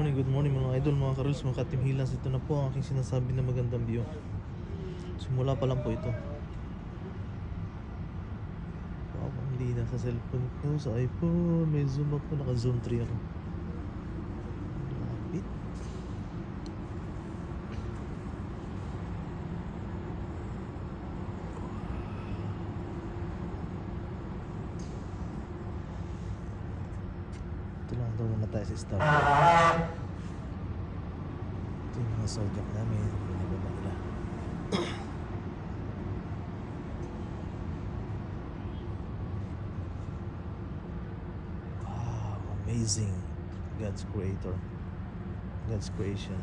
Good morning mga idol, mga karols, mga ka-Team Hilans. Ito na po ang aking sinasabi na magandang view. Simula pa lang po ito. Wow, hindi na sa cellphone ko, sa iPhone. May zoom ako, naka-zoom 3 ako. Lapit. Ito lang daw muna tayo sa stop. Ito yung mga zodiac namin. Binababa nila. Wow, amazing. God's creator. God's creation.